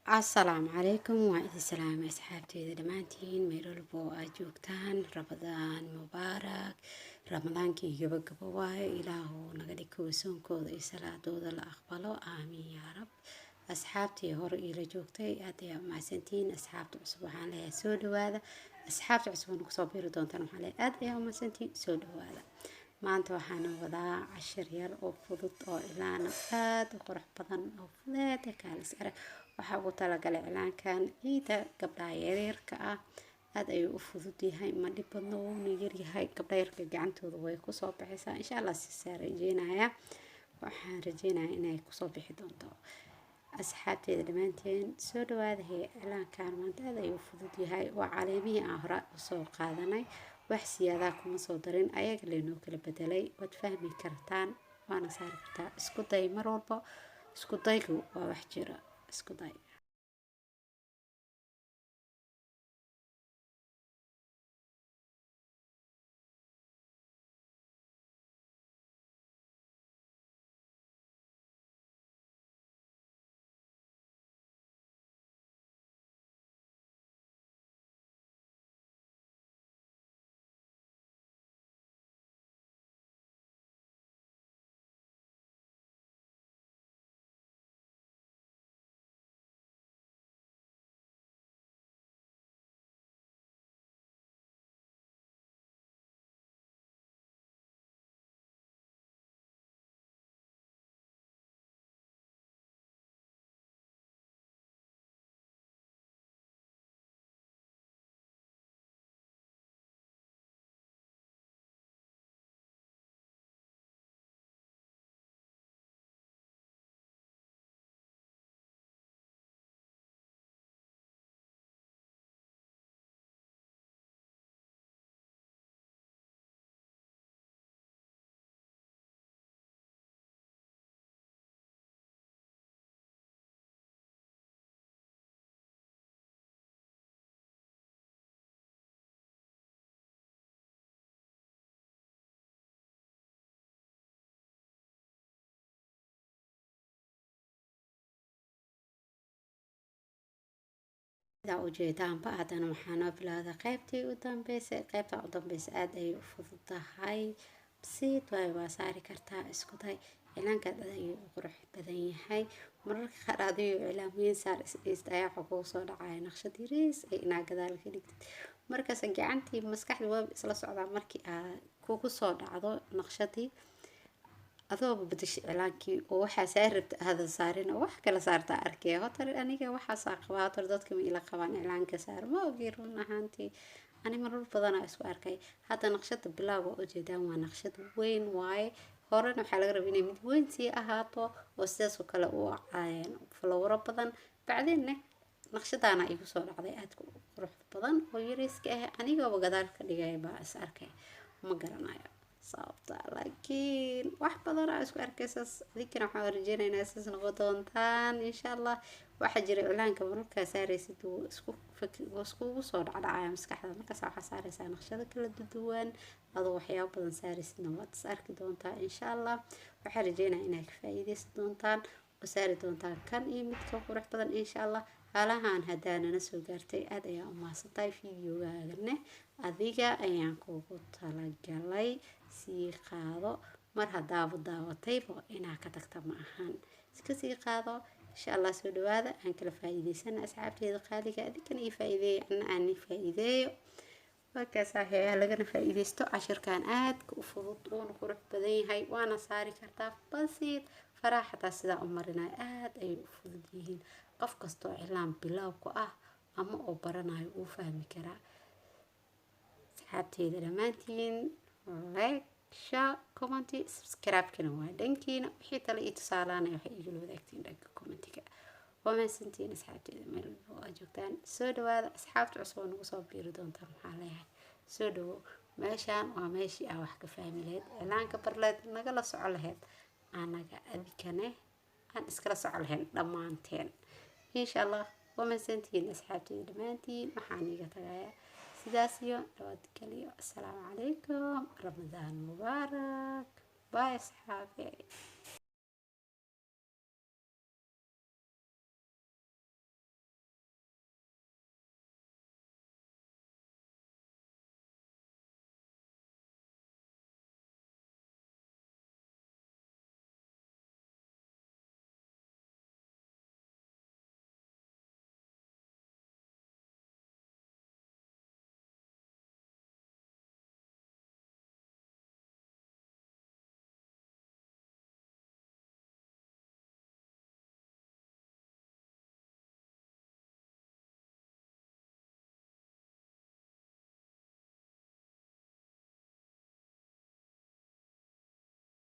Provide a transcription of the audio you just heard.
السلام عليكم وعليكم السلام أصحابتي دمانتين ميرولبو أجوكتان رمضان مبارك رمضان كي جبواي إلهو نقدي كوسون كود إسلا دود الأقبلو آمين يا رب أصحابتي هور إلى جوكتي أدي مع سنتين أصحابتي سبحان الله سود هذا أصحابتي عصبون كصابير دون تنو عليه أدي مع سنتين سود هذا maanta waxaan wadaa cashir yar oo fudud oo ilaan aad u qurux badan oo fudeed kaalis arag waxaa ugu talagalay ilaankan ciida gabdhaha yaryarka ah aad ayuu u fudud yahay ma dhib badno wuuna yar yahay gabdhaha yarka gacantooda way kusoo baxaysaa insha Allah waxaan rajeynayaa inay kusoo bixi doonto asxaabteeda dhammaanteen soo dhawaada ilaankan maanta aad ayuu u fudud yahay waa caleemihii aan hore usoo qaadanay wax siyaada kuma soo darin ayaga leenoo kala bedelay wad fahmi kartaan waana saari kartaa isku day mar walba isku daygu waa wax jira isku day إذا وجدان بعدنا وحنا بلاد قيبتي ودنبيس قيبتا ودنبيس آد أي فضلتها هاي بسيط واي واساري كرتا اسكتاي إعلان كاد أي قروح بدني هاي مرة خرادي إعلامين صار إستايا حقوق دعاية نقشة ديريس أي إنا كذلك ديكت مرة سجعنتي مسكح الواب إسلا صعدا مركي كوكو صود عضو نقشتي adoo badashay cilaankii oo waxa saarta hada saarin oo wax kala saarta arkay hotar aniga waxa saaqbaa hotar dadka ma ila qabaan cilaanka saar ma ogi run ahaantii ani marar badan isku arkay hada naqshada bilaaga oo jeedaan waa naqshad weyn waaye horena waxa laga rabaa inay mid weyn sii ahaato oo sidaas oo kale u caayeen flowro badan bacdeenna naqshadaana igu soo dhacday aad ku qurux badan oo yariiska ah aniga gadaal ka dhigay baa is arkay ma garanayo sababta laakiin wax badan oo isku arkaysas adikana waxaan rajeynaynaa inay noqon doontaan insha Allah waxa jira cilaanka marka saaraysid isku soo dhacdhacaya maskaxda markaas waxa saaraysaa naqshado kala duwan adoo waxyaabo badan saaraysidna waad arki doontaa insha Allah waxaan rajeynayaa inay ka faa'iideysan doontaan oo saari doontaan kan iyo mid ka qurux badan insha Allah halahan hadaana soo gaartay aad ayaa u maasantay fiidiyogaagana adiga ayaan kugu talagalay sii qaado mar hadaaba daawatayba inaa ka tagta ma ahan iska sii qaado insha Allah soo dhawaada aan kala faa'iideysana asxaabteeda qaaliga adikana ii faa'iideeyo aan faa'iideeyo وكاسا هي لغنا فايديستو عشركان آد كفضوط ون قروح بدينهاي وانا ساري كرتا بسيط فراحة سيدا أمرنا آد أي أفضيهين قف كستو إعلام بلاوكو أما أوبرناي وفهمي كرا سحابتي دلمانتين لايك شا كومنتي سبسكرايب كنوا دنكينا وحيتا لأي تصالانا يوحي يجلو ذاكتين دنك كومنتيكا وما سنتين أصحابتي ميل وأجوكتان سودو هذا أصحابتي عصبون وصوب بيردون تام عليها سودو ماشان وماشي أو حكا فاهمي لهد إعلان كبرلاد نقل سعو لهد أنا أذكنه أن إسكال سعو لهد لمانتين إن شاء الله وما سنتين أصحابتي دمانتين محاني قطايا سداسيو رواد كليو السلام عليكم رمضان مبارك باي أصحابي